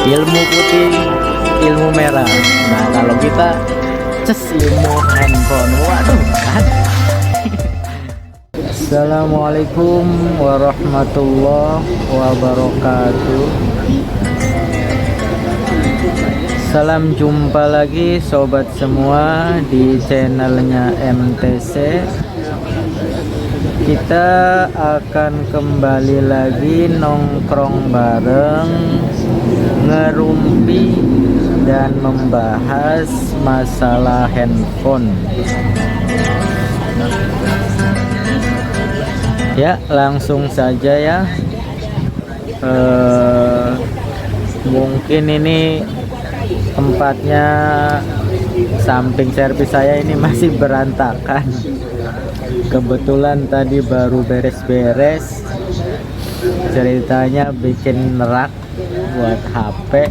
ilmu putih, ilmu merah. Nah kalau kita ces ilmu handphone, waduh kan. Assalamualaikum warahmatullahi wabarakatuh. Salam jumpa lagi sobat semua di channelnya MTC. Kita akan kembali lagi nongkrong bareng, ngerumpi dan membahas masalah handphone. Ya, langsung saja ya. Mungkin ini tempatnya, samping servis saya ini masih berantakan. Kebetulan tadi baru beres-beres, ceritanya bikin rak buat HP.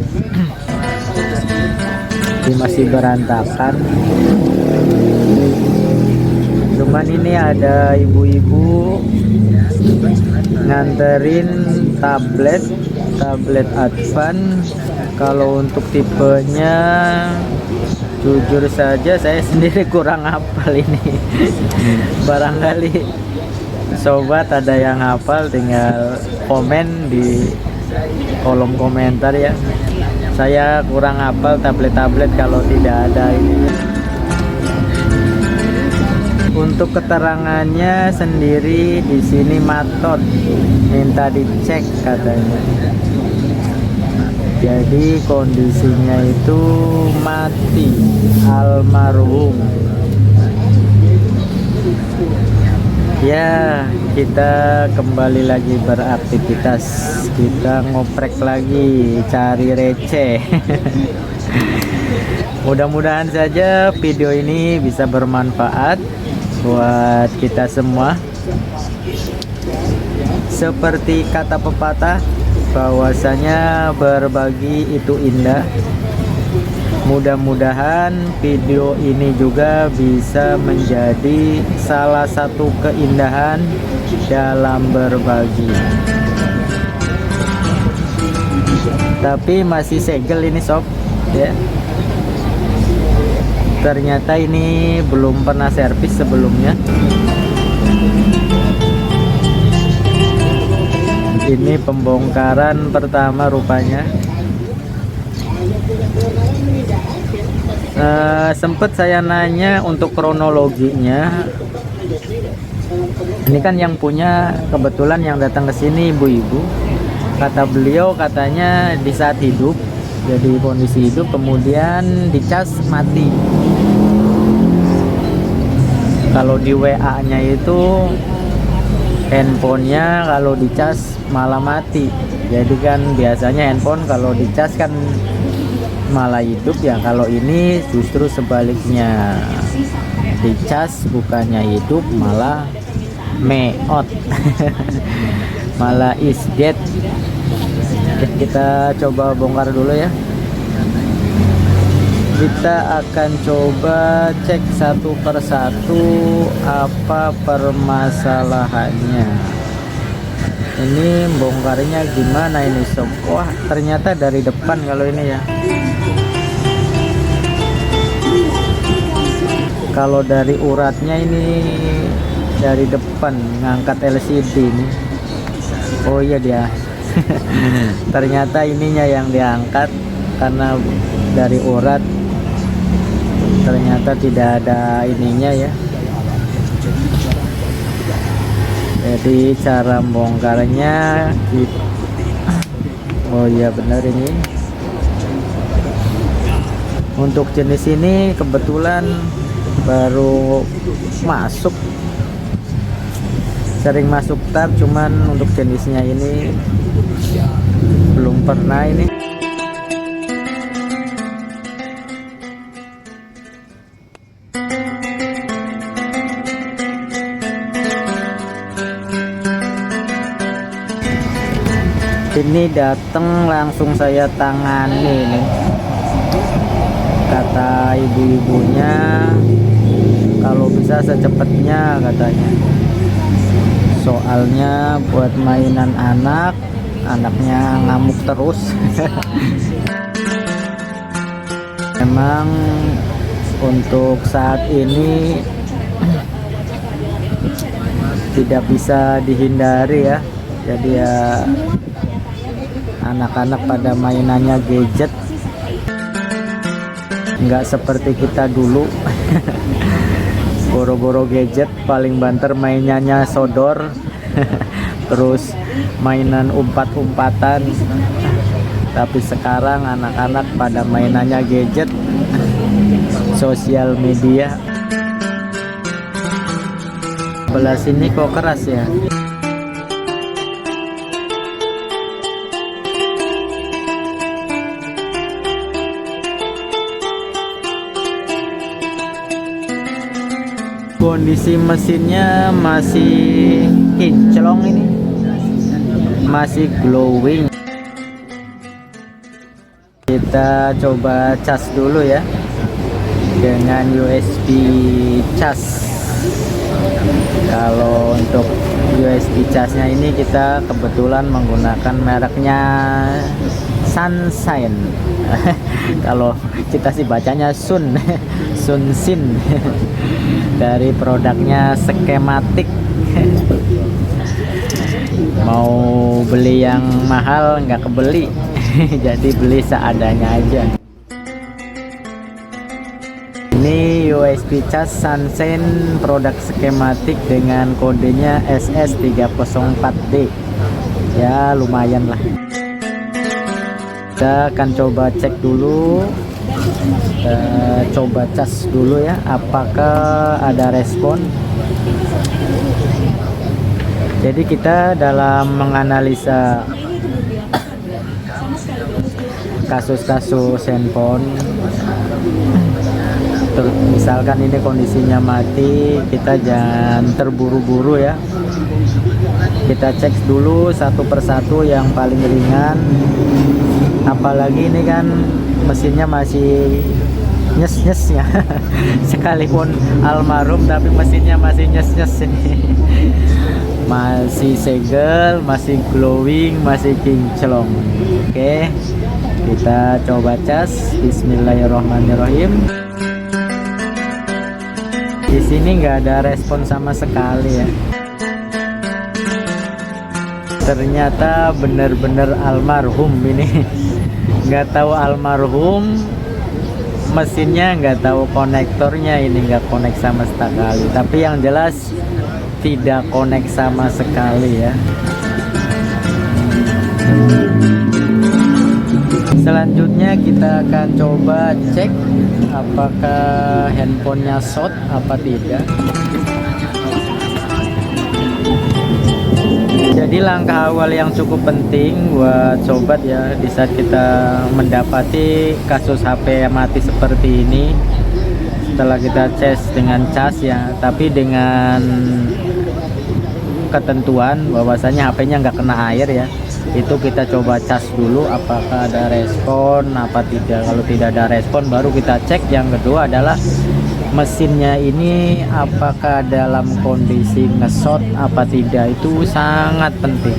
Ini masih berantakan. Cuman ini ada ibu-ibu nganterin tablet Advan. Kalau untuk tipenya jujur saja saya sendiri kurang hafal ini. Barangkali sobat ada yang hafal, tinggal komen di kolom komentar ya. Saya kurang hafal tablet kalau tidak ada ini. Untuk keterangannya sendiri di sini matot, minta dicek katanya. Jadi kondisinya itu mati, almarhum. Ya, kita kembali lagi beraktivitas. Kita ngoprek lagi, cari receh. Mudah-mudahan saja video ini bisa bermanfaat buat kita semua. Seperti kata pepatah, bahwasanya berbagi itu indah. Mudah-mudahan video ini juga bisa menjadi salah satu keindahan dalam berbagi. Tapi masih segel ini sob ya. Ternyata ini belum pernah servis sebelumnya. Ini pembongkaran pertama rupanya. Sempet saya nanya untuk kronologinya. Ini kan yang punya, kebetulan yang datang ke sini ibu-ibu. Kata beliau katanya di saat hidup, jadi kondisi hidup, kemudian dicas mati. Kalau di WA-nya itu handphonenya kalau dicas malah mati. Jadi kan biasanya handphone kalau dicas kan malah hidup ya. Kalau ini justru sebaliknya, dicas bukannya hidup malah meot. Malah is dead. Kita coba bongkar dulu ya. Kita akan coba cek satu persatu apa permasalahannya. Ini bongkarnya gimana ini sob? Wah, ternyata dari depan kalau ini ya. Kalau dari uratnya ini dari depan, ngangkat LCD ini. Oh iya dia. Ternyata ininya yang diangkat karena dari urat ternyata tidak ada ininya ya. Jadi cara membongkarnya oh iya benar ini. Untuk jenis ini kebetulan baru masuk, sering masuk tab, cuman untuk jenisnya ini belum pernah ini. Ini datang langsung saya tangani nih. Kata ibu-ibunya kalau bisa secepatnya katanya. Soalnya buat mainan anak anaknya ngamuk terus. Memang untuk saat ini tidak bisa dihindari ya, jadi ya anak-anak pada mainannya gadget, nggak seperti kita dulu. Boro-boro gadget, paling banter mainannya sodor. Terus mainan umpat-umpatan. Tapi sekarang anak-anak pada mainannya gadget, sosial media. Sebelah sini kok keras ya. Kondisi mesinnya masih kinclong ini, masih glowing. Kita coba cas dulu ya dengan USB cas. Kalau untuk USB casnya ini kita kebetulan menggunakan mereknya Sunshine. Kalau kita sih bacanya Sun, Sunsin. Dari produknya Skematik. Mau beli yang mahal nggak kebeli. Jadi beli seadanya aja. Ini USB cas Sunshine produk Skematik dengan kodenya SS304D. Ya lumayan lah. Kita akan coba cek dulu, kita coba cas dulu ya, apakah ada respon. Jadi kita dalam menganalisa kasus-kasus handphone, misalkan ini kondisinya mati, kita jangan terburu-buru ya. Kita cek dulu satu persatu yang paling ringan, apalagi ini kan mesinnya masih nyes-nyes ya. Sekalipun almarhum tapi mesinnya masih nyes-nyes ini. Masih segel, masih glowing, masih kinclong. Oke, kita coba cas. Bismillahirrahmanirrahim. Di sini nggak ada respon sama sekali ya. Ternyata bener-bener almarhum ini. Nggak tahu almarhum, mesinnya nggak tahu konektornya ini nggak konek sama sekali. Tapi yang jelas tidak konek sama sekali ya. Selanjutnya kita akan coba cek apakah handphonenya short apa tidak. Jadi langkah awal yang cukup penting buat sobat ya, di saat kita mendapati kasus HP mati seperti ini, setelah kita cas dengan cas ya, tapi dengan ketentuan bahwasanya HP-nya nggak kena air ya, itu kita coba cas dulu apakah ada respon apa tidak. Kalau tidak ada respon baru kita cek. Yang kedua adalah mesinnya ini apakah dalam kondisi nge-short apa tidak, itu sangat penting.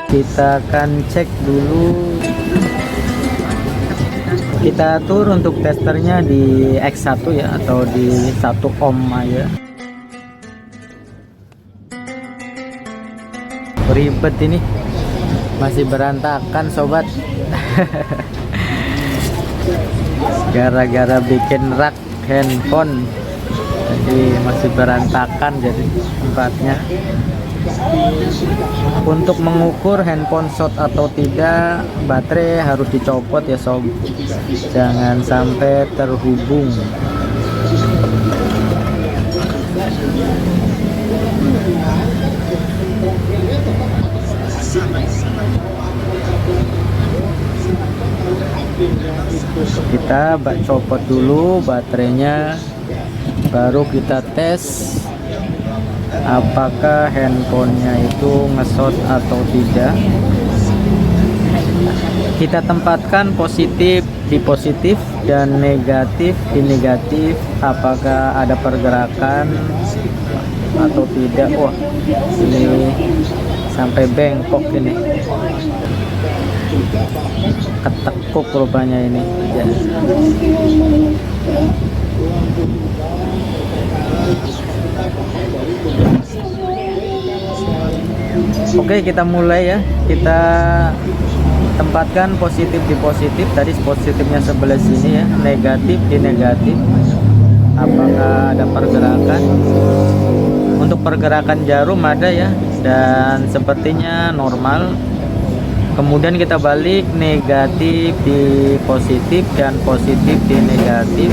Kita akan cek dulu, kita atur untuk testernya di X1 ya, atau di 1 ohm aja. Ribet ini, masih berantakan sobat. Gara-gara bikin rak handphone jadi masih berantakan jadi tempatnya. Untuk mengukur handphone short atau tidak, baterai harus dicopot ya sob, jangan sampai terhubung. Kita copot dulu baterainya, baru kita tes apakah handphonenya itu nge-short atau tidak. Kita tempatkan positif di positif dan negatif di negatif, apakah ada pergerakan atau tidak. Wah, ini sampai bengkok ini, ketekuk rupanya ini ya. Oke, kita mulai ya. Kita tempatkan positif di positif. Tadi positifnya sebelah sini ya, negatif di negatif. Apakah ada pergerakan? Untuk pergerakan jarum ada ya, dan sepertinya normal. Kemudian kita balik, negatif di positif dan positif di negatif,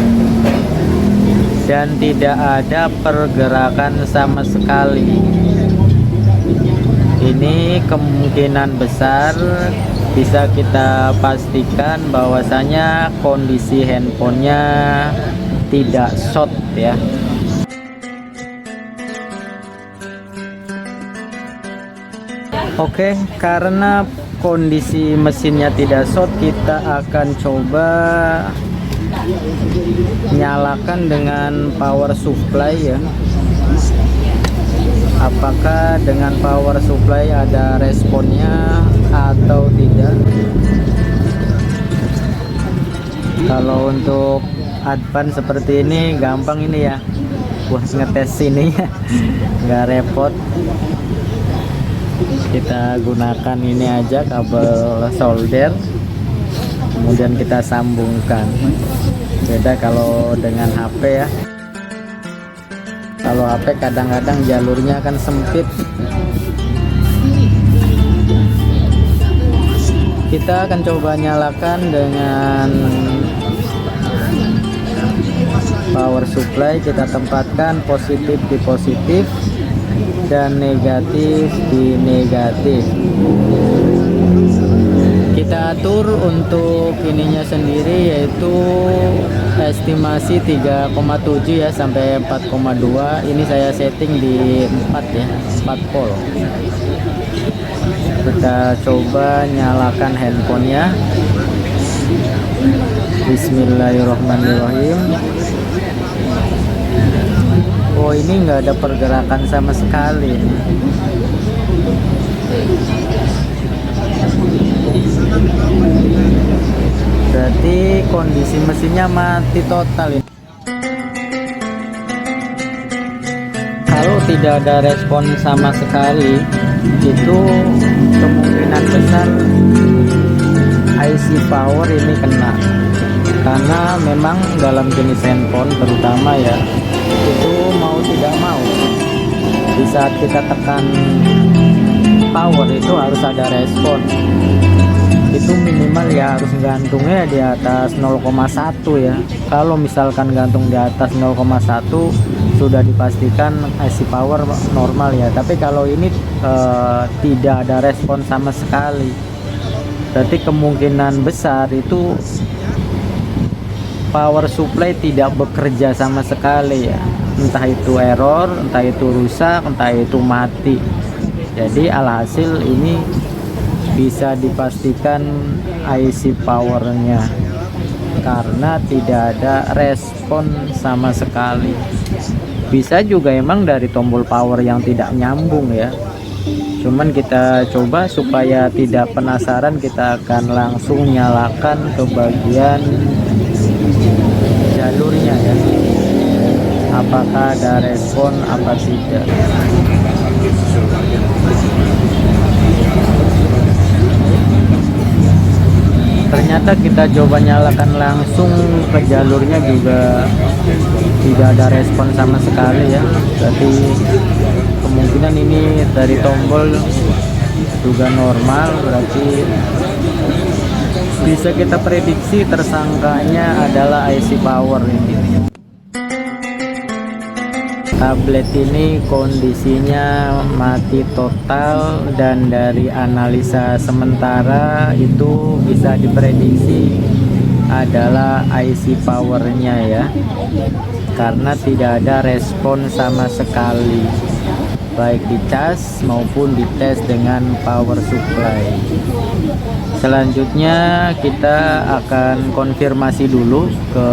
dan tidak ada pergerakan sama sekali. Ini kemungkinan besar bisa kita pastikan bahwasanya kondisi handphonenya tidak short ya. Oke, karena kondisi mesinnya tidak short, kita akan coba nyalakan dengan power supply ya. Apakah dengan power supply ada responnya atau tidak? Kalau untuk advance seperti ini gampang ini ya, buat ngetes ini ya, nggak repot. Kita gunakan ini aja, kabel solder, kemudian kita sambungkan. Beda kalau dengan HP ya. Kalau HP kadang-kadang jalurnya kan sempit. Kita akan coba nyalakan dengan power supply. Kita tempatkan positif di positif dan negatif di negatif. Kita atur untuk ininya sendiri, yaitu estimasi 3,7 ya sampai 4,2. Ini saya setting di 4 ya, 4 volt. Kita coba nyalakan handphonenya. Bismillahirrahmanirrahim. Oh, ini nggak ada pergerakan sama sekali. Berarti kondisi mesinnya mati total ini. Kalau tidak ada respon sama sekali, itu kemungkinan besar IC power ini kena. Karena memang dalam jenis handphone terutama ya, itu mau tidak mau di saat kita tekan power itu harus ada respon. Itu minimal ya harus gantungnya di atas 0,1 ya. Kalau misalkan gantung di atas 0,1 sudah dipastikan IC power normal ya. Tapi kalau ini tidak ada respon sama sekali, berarti kemungkinan besar itu power supply tidak bekerja sama sekali ya. Entah itu error, entah itu rusak, entah itu mati. Jadi alhasil ini bisa dipastikan IC powernya karena tidak ada respon sama sekali. Bisa juga emang dari tombol power yang tidak nyambung ya. Cuman kita coba supaya tidak penasaran, kita akan langsung nyalakan ke bagian jalurnya ya, apakah ada respon apa tidak. Ternyata kita coba nyalakan langsung ke jalurnya juga tidak ada respon sama sekali ya. Berarti kemungkinan ini dari tombol juga normal, berarti bisa kita prediksi tersangkanya adalah IC power ini. Tablet ini kondisinya mati total, dan dari analisa sementara itu bisa diprediksi adalah IC powernya ya, karena tidak ada respon sama sekali baik di cas maupun dites dengan power supply. Selanjutnya kita akan konfirmasi dulu ke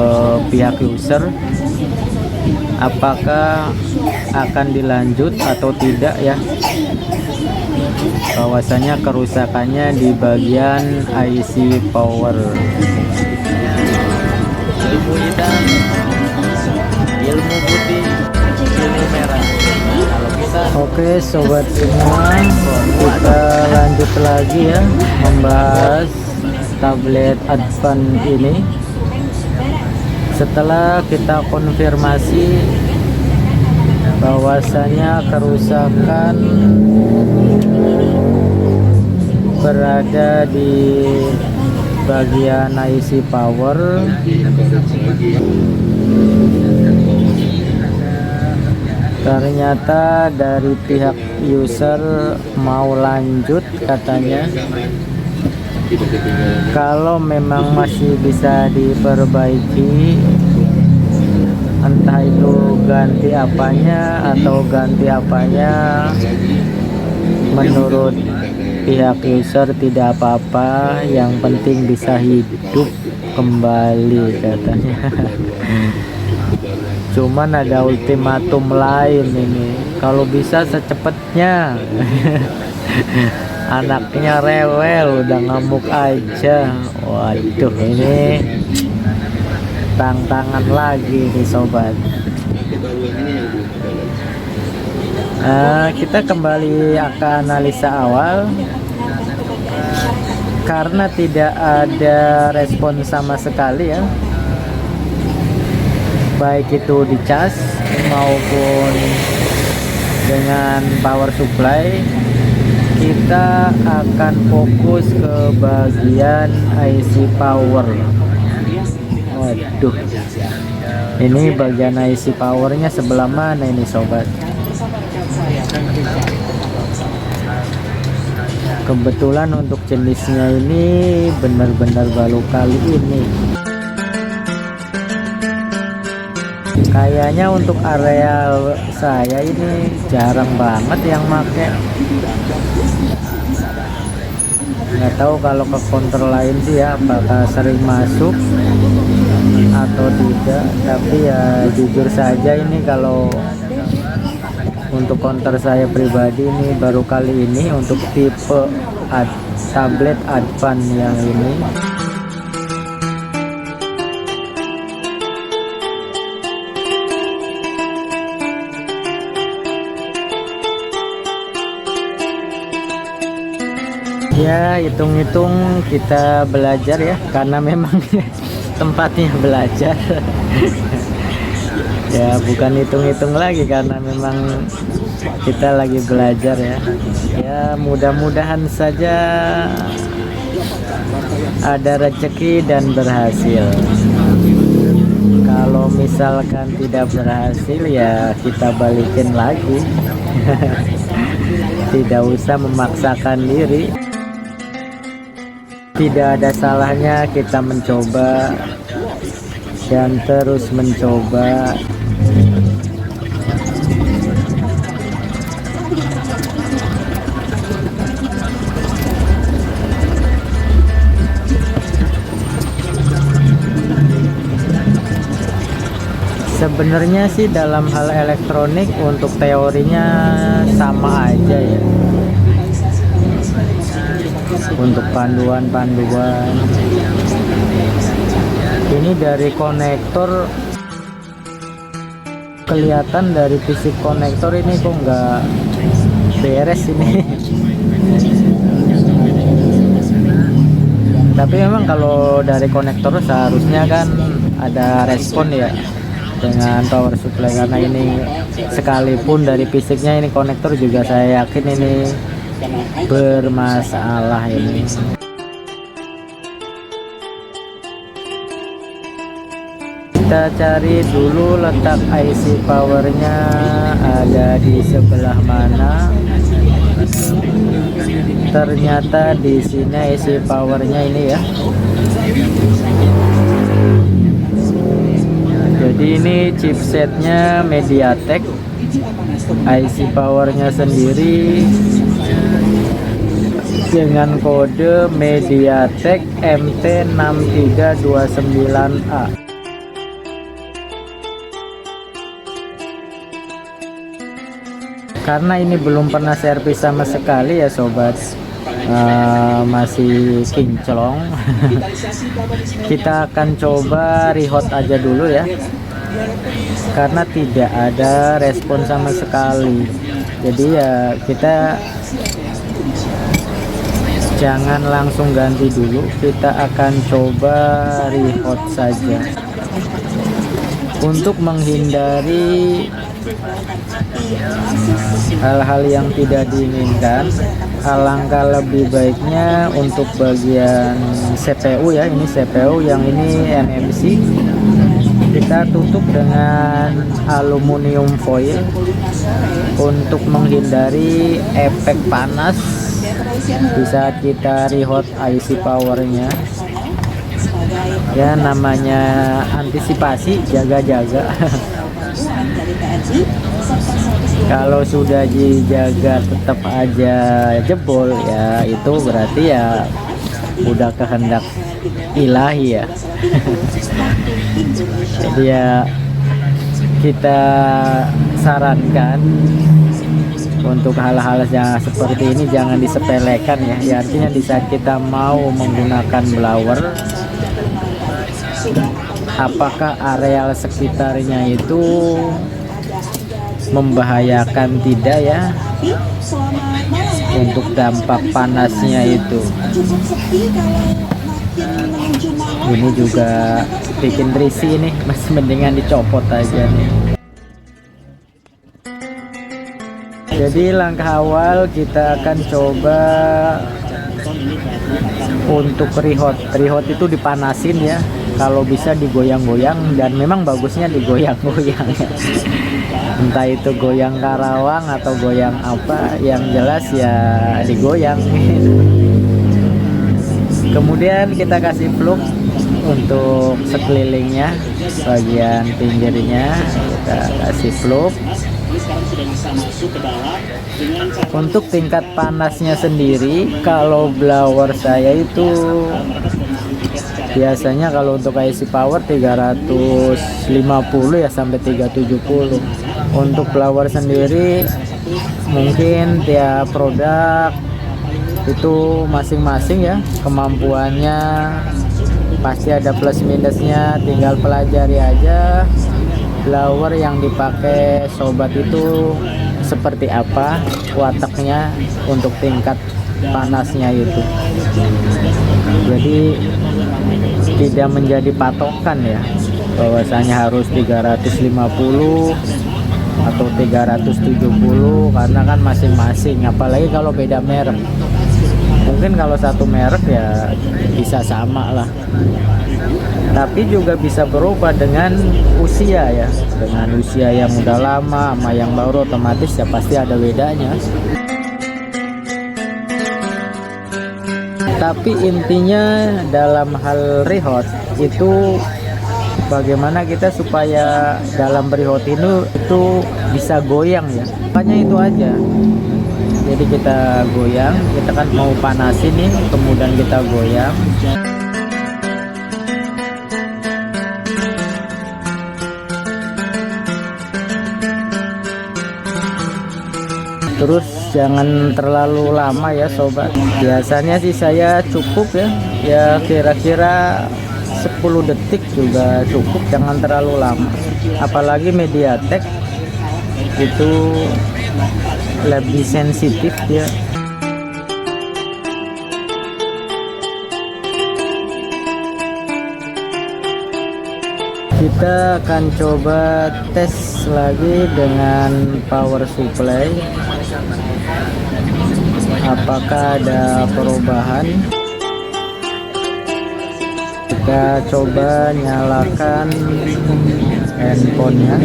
pihak user apakah akan dilanjut atau tidak ya, bahwasanya kerusakannya di bagian IC power. Ilmu hitam, ilmu putih, ilmu merah. Kalau kita oke sobat semua, kita lanjut lagi ya membahas tablet Advan ini. Setelah kita konfirmasi bahwasanya kerusakan berada di bagian IC power, ternyata dari pihak user mau lanjut katanya. Kalau memang masih bisa diperbaiki, entah itu ganti apanya atau ganti apanya, menurut pihak user tidak apa-apa, yang penting bisa hidup kembali katanya. Cuman ada ultimatum lain ini, kalau bisa secepatnya. Anaknya rewel, udah ngamuk aja. Waduh, ini tantangan lagi nih sobat. Kita kembali ke analisa awal. Karena tidak ada respon sama sekali ya, baik itu di cas maupun dengan power supply, kita akan fokus ke bagian IC power. Waduh, ini bagian IC powernya sebelah mana ini sobat? Kebetulan untuk jenisnya ini benar-benar baru kali ini. Kayaknya untuk area saya ini jarang banget yang make. Nggak tahu kalau ke counter lain sih ya, apakah sering masuk atau tidak. Tapi ya jujur saja ini kalau untuk counter saya pribadi ini baru kali ini untuk tipe tablet Advan yang ini. Ya hitung-hitung kita belajar ya, karena memang tempatnya belajar. Ya bukan hitung-hitung lagi, karena memang kita lagi belajar ya. Ya mudah-mudahan saja ada rezeki dan berhasil. Kalau misalkan tidak berhasil ya kita balikin lagi. Tidak usah memaksakan diri. Tidak ada salahnya kita mencoba dan terus mencoba. Sebenarnya sih dalam hal elektronik untuk teorinya sama aja ya. Untuk panduan-panduan ini dari konektor, kelihatan dari fisik konektor ini kok nggak beres ini. Tapi memang kalau dari konektor seharusnya kan ada respon ya dengan power supply, karena ini sekalipun dari fisiknya ini konektor juga saya yakin ini bermasalah ini. Kita cari dulu letak IC powernya ada di sebelah mana. Ternyata di sini IC powernya ini ya. Jadi ini chipsetnya MediaTek, IC powernya sendiri dengan kode MediaTek MT6329A. karena ini belum pernah servis sama sekali ya sobat, masih kinclong. Kita akan coba rehot aja dulu ya, karena tidak ada respon sama sekali. Jadi ya kita jangan langsung ganti dulu, kita akan coba rehot saja untuk menghindari hal-hal yang tidak diinginkan. Alangkah lebih baiknya untuk bagian CPU ya, ini CPU, yang ini MMC, kita tutup dengan aluminium foil untuk menghindari efek panas di saat kita rehot IC powernya ya. Namanya antisipasi, jaga-jaga. Kalau sudah dijaga tetap aja jebol ya, itu berarti ya udah kehendak ilahi ya. Jadi ya kita sarankan untuk hal-hal yang seperti ini jangan disepelekan ya. Ya artinya di saat kita mau menggunakan blower, apakah areal sekitarnya itu membahayakan tidak ya untuk dampak panasnya itu. Ini juga bikin risih nih, masih mendingan dicopot aja nih. Jadi langkah awal kita akan coba untuk rehot. Rehot itu dipanasin ya, kalau bisa digoyang-goyang, dan memang bagusnya digoyang-goyang ya. Entah itu goyang Karawang atau goyang apa, yang jelas ya digoyang. Kemudian kita kasih plug untuk sekelilingnya, bagian pinggirnya kita kasih plug. Untuk tingkat panasnya sendiri, kalau blower saya itu biasanya kalau untuk IC power 350 ya sampai 370. Untuk blower sendiri mungkin tiap produk itu masing-masing ya, kemampuannya pasti ada plus minusnya, tinggal pelajari aja blower yang dipakai sobat itu seperti apa wataknya untuk tingkat panasnya itu. Jadi tidak menjadi patokan ya bahwasanya harus 350 atau 370, karena kan masing-masing, apalagi kalau beda merek. Mungkin kalau satu merek ya bisa sama lah, tapi juga bisa berubah dengan usia ya. Dengan usia yang udah lama sama yang baru, otomatis ya pasti ada bedanya. Tapi intinya dalam hal rehot itu bagaimana kita supaya dalam rehot itu bisa goyang ya. Makanya itu aja. Jadi kita goyang, kita kan mau panasin nih, kemudian kita goyang. Terus jangan terlalu lama ya sobat. Biasanya sih saya cukup ya, ya kira-kira 10 detik juga cukup, jangan terlalu lama. Apalagi MediaTek itu lebih sensitif ya. Kita akan coba tes lagi dengan power supply, apakah ada perubahan. Kita coba nyalakan handphonenya.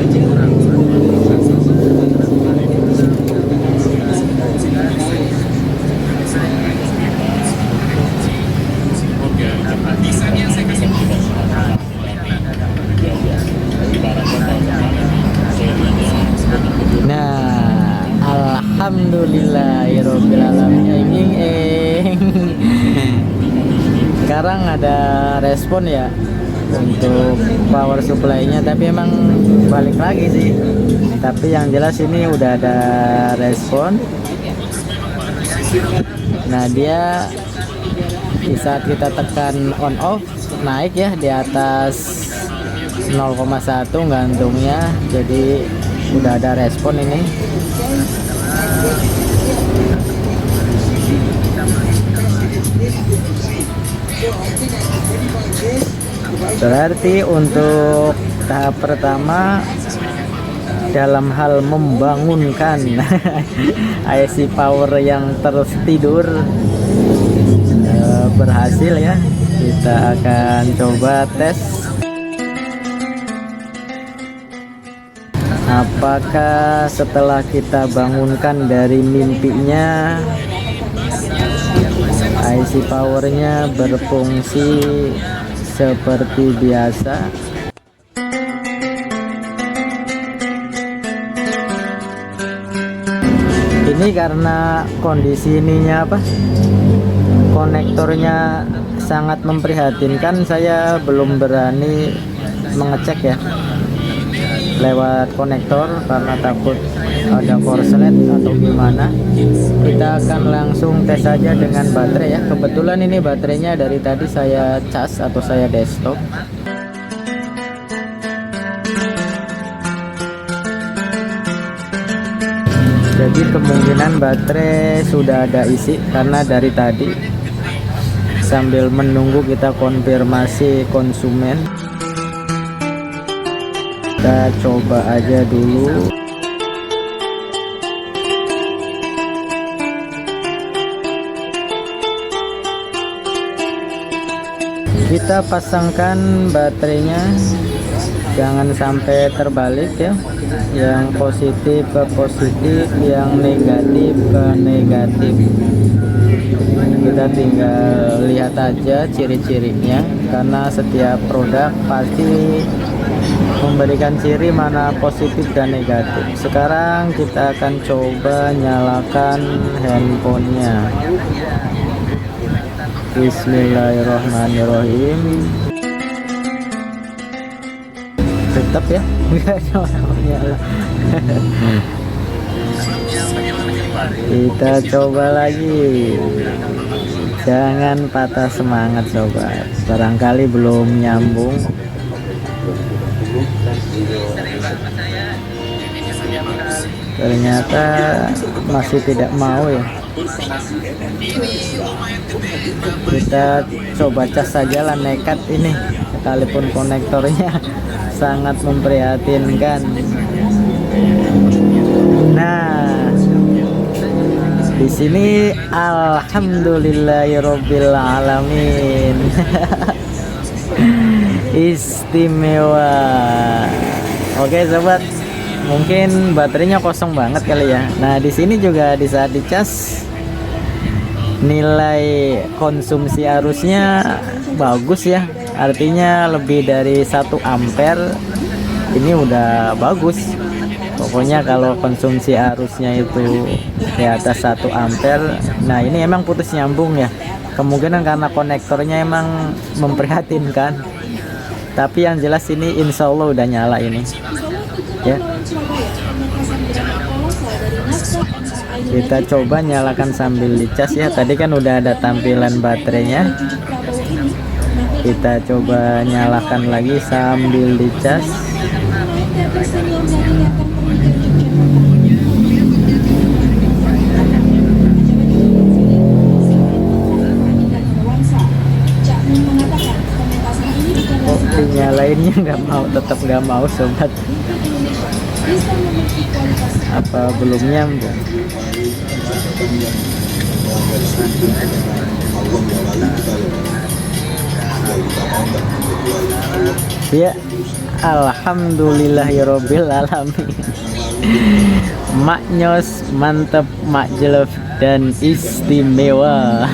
Nah, alhamdulillahirobbilalamin. Sekarang ada respon ya. untuk power supply-nya, tapi emang balik lagi sih. Tapi yang jelas ini udah ada respon. Nah, dia di saat kita tekan on off naik ya di atas 0,1 gantungnya, jadi udah ada respon ini. Berarti untuk tahap pertama dalam hal membangunkan IC power yang tertidur berhasil ya. Kita akan coba tes apakah setelah kita bangunkan dari mimpinya IC powernya berfungsi seperti biasa. Ini karena kondisi ininya konektornya sangat memprihatinkan, saya belum berani mengecek ya lewat konektor karena takut ada korslet atau gimana. Kita akan langsung tes saja dengan baterai ya. Kebetulan ini baterainya dari tadi saya cas atau saya desktop. Jadi kemungkinan baterai sudah ada isi karena dari tadi sambil menunggu kita konfirmasi konsumen. Kita coba aja dulu. Kita pasangkan baterainya, jangan sampai terbalik ya, yang positif ke positif, yang negatif ke negatif. Kita tinggal lihat aja ciri-cirinya, karena setiap produk pasti memberikan ciri mana positif dan negatif. Sekarang kita akan coba nyalakan handphonenya. Bismillahirrahmanirrahim. Tetap ya, nggak nyala. Kita coba lagi. Jangan patah semangat sobat, barangkali belum nyambung. Ternyata masih tidak mau ya. Kita coba cas saja lah, nekat ini, sekalipun konektornya sangat memprihatinkan. Nah, di sini alhamdulillahirabbil alamin. Istimewa. Oke sobat, mungkin baterainya kosong banget kali ya. Nah, di sini juga di saat dicas nilai konsumsi arusnya bagus ya, artinya lebih dari 1 ampere. Ini udah bagus. Pokoknya kalau konsumsi arusnya itu di atas 1 ampere, nah ini emang putus nyambung ya. Kemungkinan karena konektornya emang memprihatinkan. Tapi yang jelas ini insya Allah udah nyala ini ya. Kita coba nyalakan sambil dicas ya. Tadi kan udah ada tampilan baterainya. Kita coba nyalakan lagi sambil dicas. Oh, dinyalainnya nggak mau, tetap nggak mau sobat. Apa belum nyambung? Ya, alhamdulillahirabbil alamin. Maknyos mantep, makjelef dan istimewa.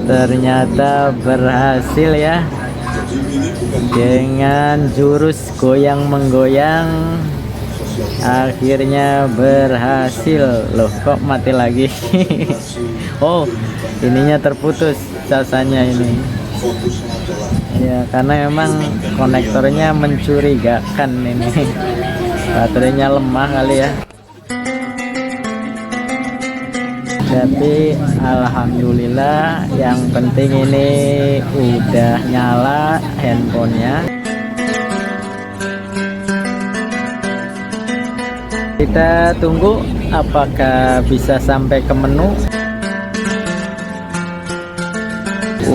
Ternyata berhasil ya, dengan jurus goyang menggoyang akhirnya berhasil. Loh, kok mati lagi? Oh, ininya terputus casannya ini. Ya karena memang konektornya mencurigakan ini. Baterainya lemah kali ya. Tapi alhamdulillah yang penting ini udah nyala handphonenya. Kita tunggu apakah bisa sampai ke menu.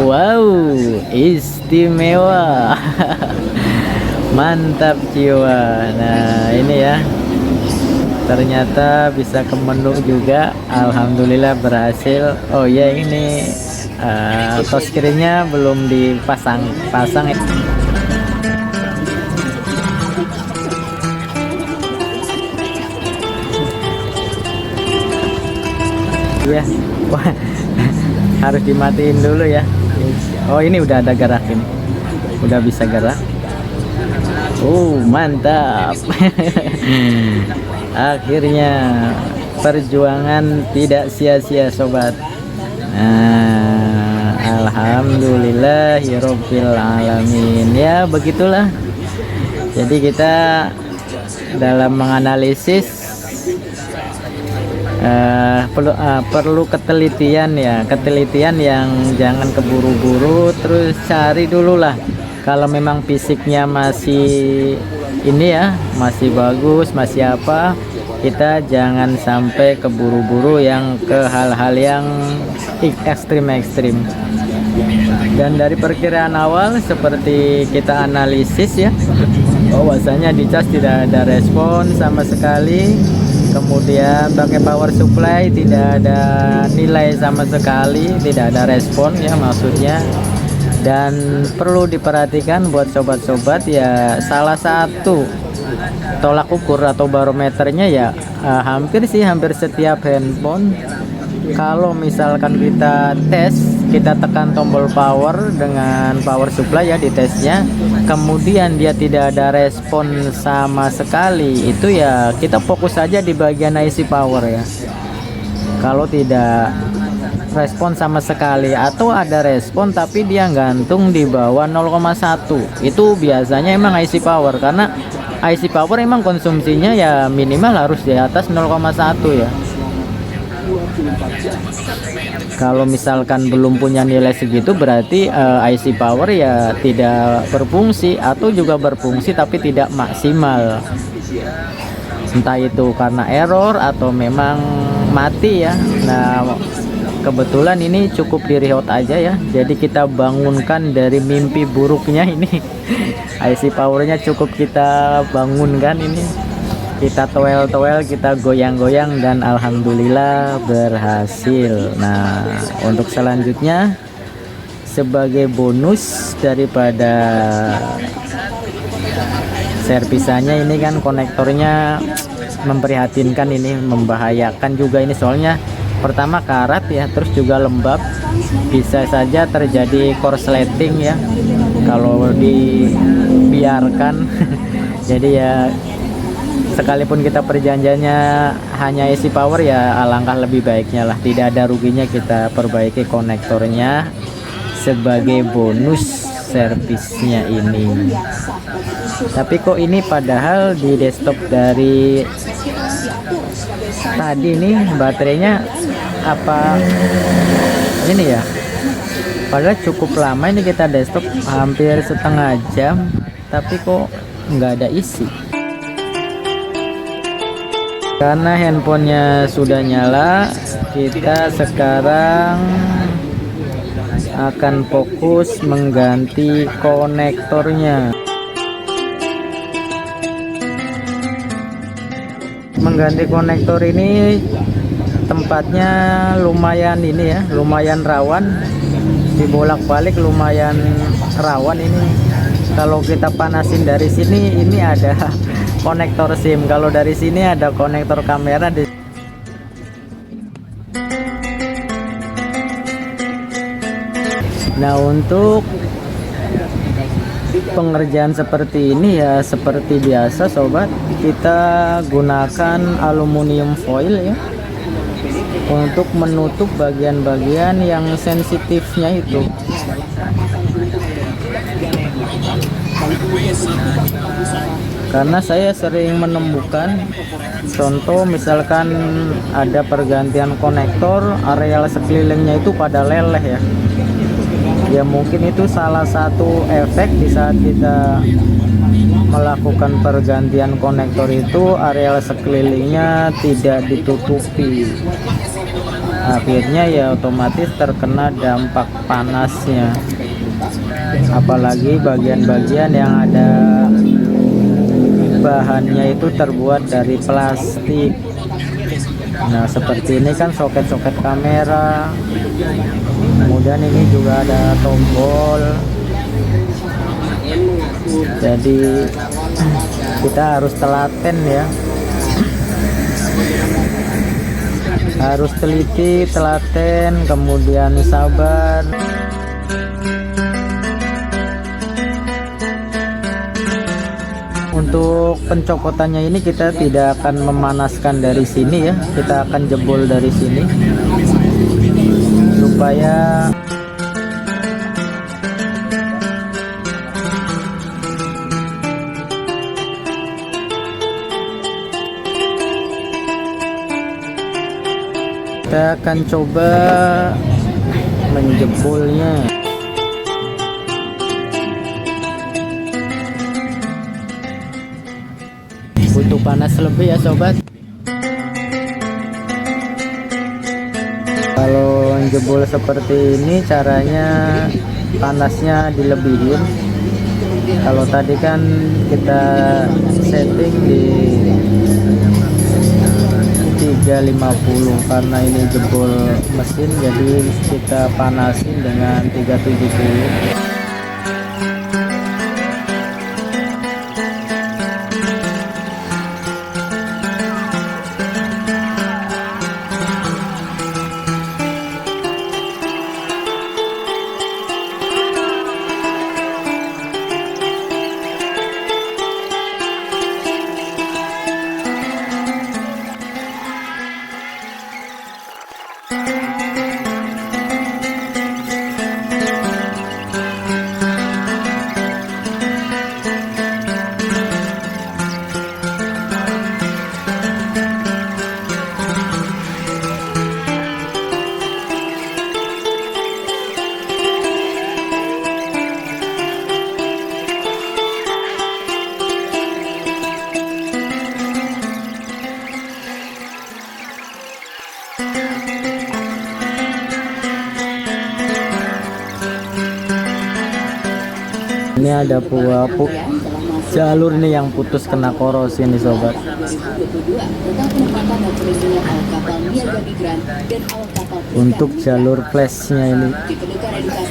Wow, istimewa. Mantap jiwa. Nah ini ya, ternyata bisa ke menu juga. Alhamdulillah berhasil. Oh ya, ini touchscreen-nya belum dipasang ya. Ya, wah, harus dimatiin dulu ya. Oh ini udah ada gerak ini, udah bisa gerak. Mantap. Akhirnya perjuangan tidak sia-sia sobat. Alhamdulillahirabbil alamin. Ya begitulah. Jadi kita dalam menganalisis perlu ketelitian ya, ketelitian yang jangan keburu-buru, terus cari dulu lah. Kalau memang fisiknya masih ini ya, masih bagus, masih apa, kita jangan sampai keburu-buru yang ke hal-hal yang ekstrim. Dan dari perkiraan awal seperti kita analisis ya, bahwasanya di cas tidak ada respon sama sekali. Kemudian pakai power supply tidak ada nilai sama sekali, tidak ada respon ya maksudnya. Dan perlu diperhatikan buat sobat-sobat ya, salah satu tolak ukur atau barometernya ya hampir setiap handphone, kalau misalkan kita tes, kita tekan tombol power dengan power supply ya di tesnya, kemudian dia tidak ada respon sama sekali, itu ya kita fokus saja di bagian IC power ya. Kalau tidak respon sama sekali atau ada respon tapi dia gantung di bawah 0,1, itu biasanya emang IC power, karena IC power emang konsumsinya ya minimal harus di atas 0,1 ya. Kalau misalkan belum punya nilai segitu berarti IC power ya tidak berfungsi, atau juga berfungsi tapi tidak maksimal. Entah itu karena error atau memang mati ya. Nah kebetulan ini cukup di remote aja ya, jadi kita bangunkan dari mimpi buruknya ini. IC powernya cukup kita bangunkan ini, kita toel-toel, kita goyang-goyang, dan alhamdulillah berhasil. Nah untuk selanjutnya sebagai bonus daripada servisannya ini kan konektornya memprihatinkan, ini membahayakan juga ini, soalnya pertama karat ya, terus juga lembab, bisa saja terjadi korsleting ya kalau dibiarkan. Jadi ya sekalipun kita perjanjiannya hanya IC power ya alangkah lebih baiknya lah, tidak ada ruginya kita perbaiki konektornya sebagai bonus servisnya ini. Tapi kok ini padahal di desktop dari tadi nih baterainya apa ini ya, padahal cukup lama ini kita desktop hampir setengah jam, tapi kok nggak ada isi. Karena handphonenya sudah nyala, kita sekarang akan fokus mengganti konektornya. Mengganti konektor ini tempatnya lumayan ini ya, lumayan rawan, dibolak-balik lumayan rawan ini. Kalau kita panasin dari sini, ini ada konektor SIM, kalau dari sini ada konektor kamera di. Nah untuk pengerjaan seperti ini ya seperti biasa sobat, kita gunakan aluminium foil ya untuk menutup bagian-bagian yang sensitifnya itu. Karena saya sering menemukan contoh misalkan ada pergantian konektor, areal sekelilingnya itu pada leleh ya. Ya mungkin itu salah satu efek di saat kita melakukan pergantian konektor itu areal sekelilingnya tidak ditutupi. Akhirnya ya otomatis terkena dampak panasnya. Apalagi bagian-bagian yang ada bahannya itu terbuat dari plastik. Nah seperti ini kan soket-soket kamera, kemudian ini juga ada tombol, jadi kita harus telaten ya, harus teliti, telaten, kemudian sabar. Untuk pencopotannya ini kita tidak akan memanaskan dari sini ya, kita akan jebol dari sini supaya kita akan coba menjebolnya. Butuh panas lebih ya sobat. Kalau jebol seperti ini caranya panasnya dilebihin. Kalau tadi kan kita setting di 350, karena ini jebol mesin jadi kita panasin dengan 370. Ini ada jalur nih yang putus kena korosi nih sobat. Untuk jalur flashnya ini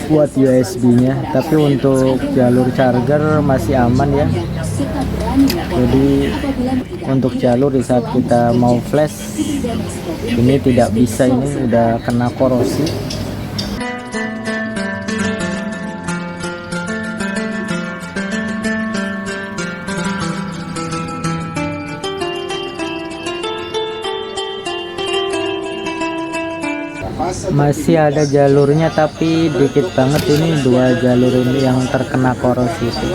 buat USB-nya, tapi untuk jalur charger masih aman ya. Jadi untuk jalur di saat kita mau flash ini tidak bisa, ini udah kena korosi. Masih ada jalurnya tapi dikit banget, ini 2 jalur ini yang terkena korosi itu.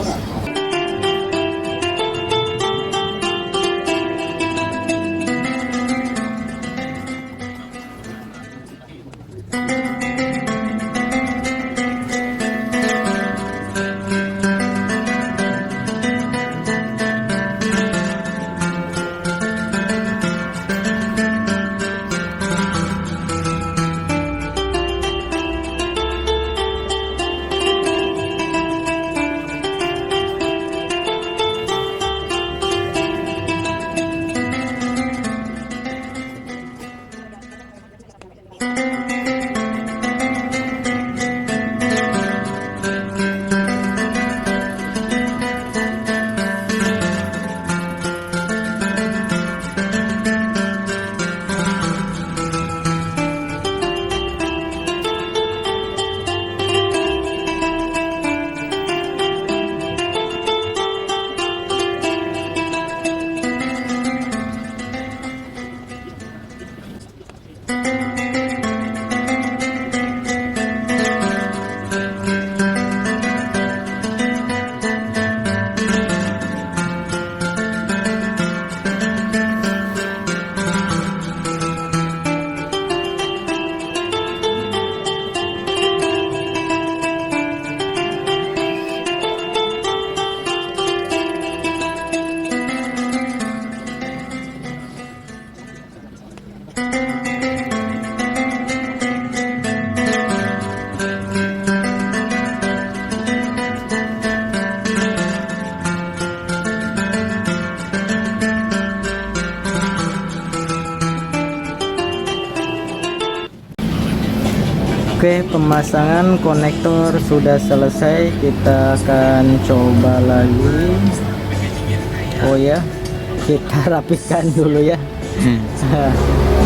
Oke, pemasangan konektor sudah selesai. Kita akan coba lagi. Oh ya, kita rapikan dulu ya.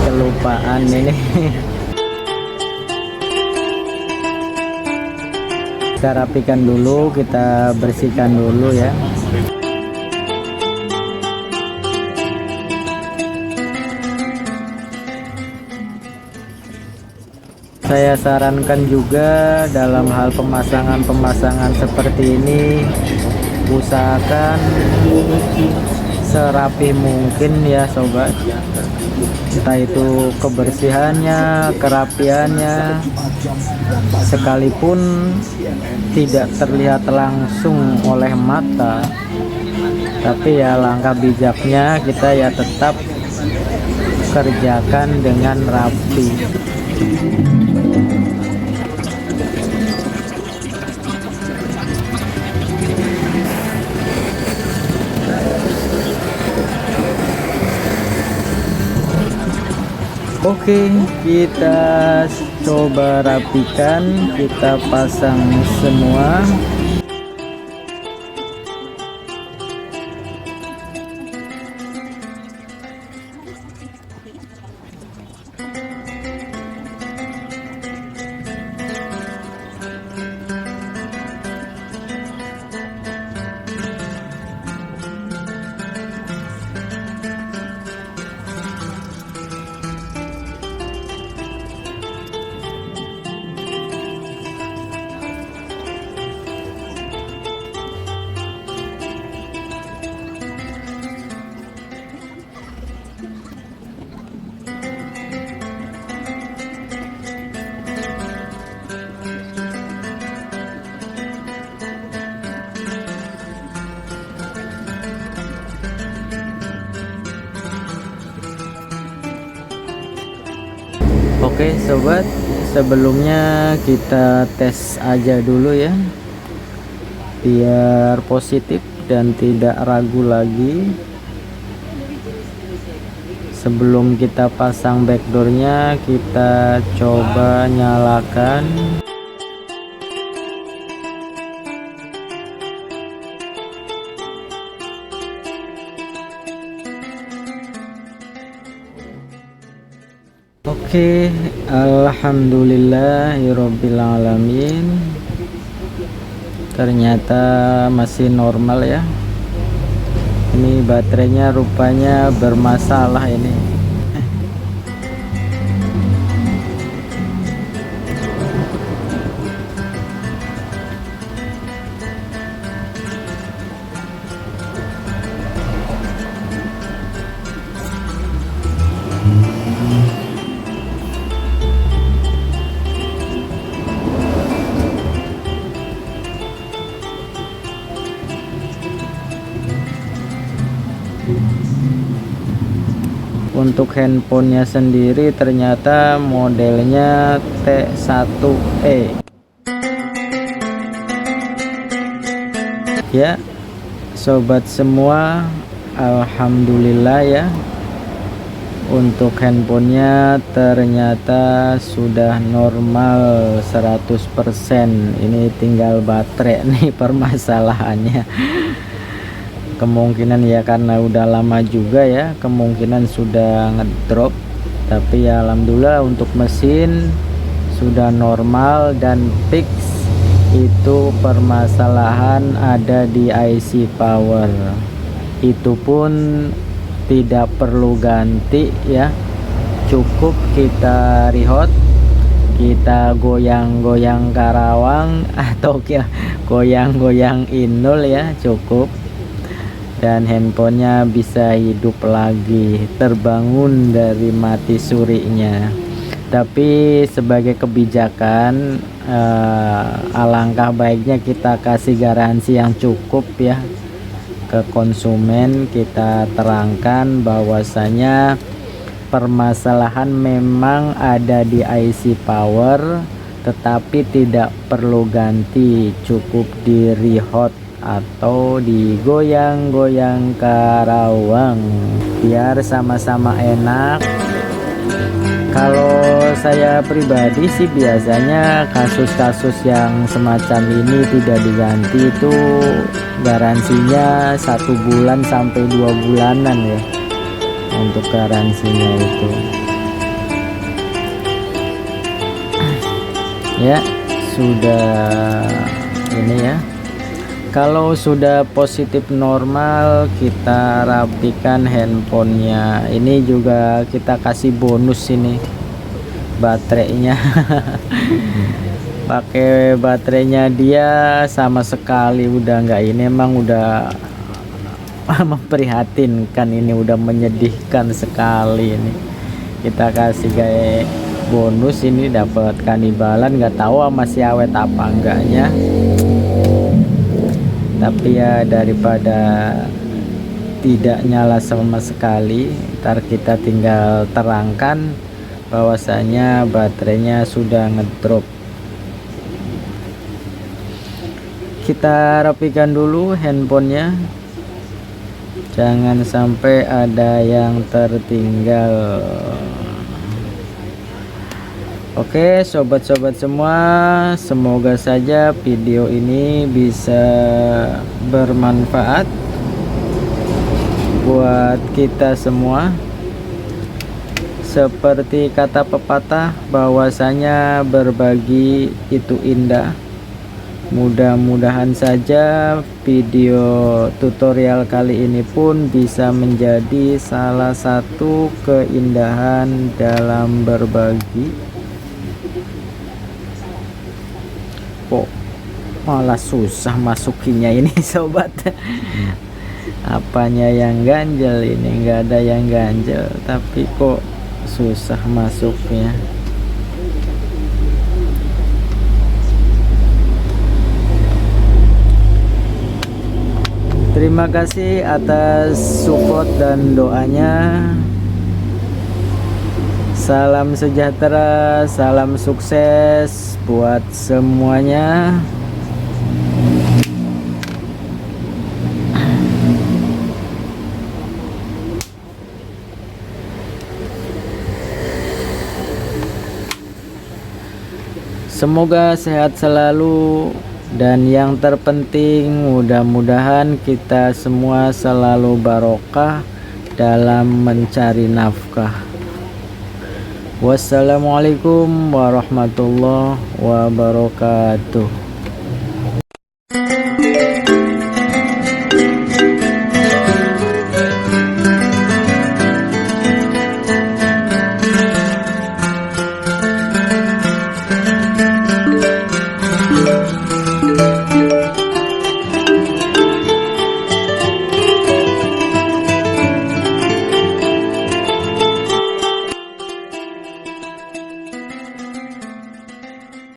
Kelupaan ini. Kita rapikan dulu, kita bersihkan dulu ya. Saya sarankan juga dalam hal pemasangan seperti ini, usahakan serapih mungkin ya sobat. Entah itu kebersihannya, kerapiannya, sekalipun tidak terlihat langsung oleh mata, tapi ya langkah bijaknya kita ya tetap kerjakan dengan rapi. Oke, kita coba rapikan, kita pasang semua. Oke sobat, sebelumnya kita tes aja dulu ya, biar positif dan tidak ragu lagi. Sebelum kita pasang backdoornya, kita coba nyalakan. Oke, alhamdulillahirabbil alamin. Ternyata masih normal ya. Ini baterainya rupanya bermasalah ini. Untuk handphonenya sendiri ternyata modelnya T1E ya sobat semua. Alhamdulillah ya, untuk handphonenya ternyata sudah normal 100%. Ini tinggal baterai nih permasalahannya. Kemungkinan ya karena udah lama juga ya, kemungkinan sudah ngedrop. Tapi ya alhamdulillah untuk mesin sudah normal dan fix. Itu permasalahan ada di IC power. Itu pun tidak perlu ganti ya, cukup kita reload, kita goyang-goyang Karawang atau goyang-goyang Inul ya, cukup. Dan handphonenya bisa hidup lagi, terbangun dari mati surinya. Tapi sebagai kebijakan, alangkah baiknya kita kasih garansi yang cukup ya ke konsumen. Kita terangkan bahwasanya permasalahan memang ada di IC power, tetapi tidak perlu ganti, cukup di reload atau digoyang-goyang Karawang biar sama-sama enak. Kalau saya pribadi sih biasanya kasus-kasus yang semacam ini tidak diganti itu garansinya 1 bulan sampai 2 bulanan ya, untuk garansinya itu ya. Sudah ini ya, kalau sudah positif normal kita rapikan handphonenya. Ini juga kita kasih bonus ini baterainya. Pakai baterainya dia sama sekali udah nggak, ini emang udah memprihatinkan, ini udah menyedihkan sekali. Ini kita kasih kayak bonus, ini dapat kanibalan, nggak tahu masih awet apa enggaknya. Tapi ya daripada tidak nyala sama sekali, ntar kita tinggal terangkan bahwasanya baterainya sudah ngedrop. Kita rapikan dulu handphonenya, jangan sampai ada yang tertinggal. Oke sobat-sobat semua, semoga saja video ini bisa bermanfaat buat kita semua. Seperti kata pepatah bahwasanya berbagi itu indah. Mudah-mudahan saja video tutorial kali ini pun bisa menjadi salah satu keindahan dalam berbagi. Kok malah susah masukinnya ini sobat. Apanya yang ganjel ini, nggak ada yang ganjel tapi kok susah masuknya. Terima kasih atas support dan doanya. Salam sejahtera, salam sukses buat semuanya. Semoga sehat selalu, dan yang terpenting mudah-mudahan kita semua selalu barokah dalam mencari nafkah. Wassalamualaikum warahmatullahi wabarakatuh.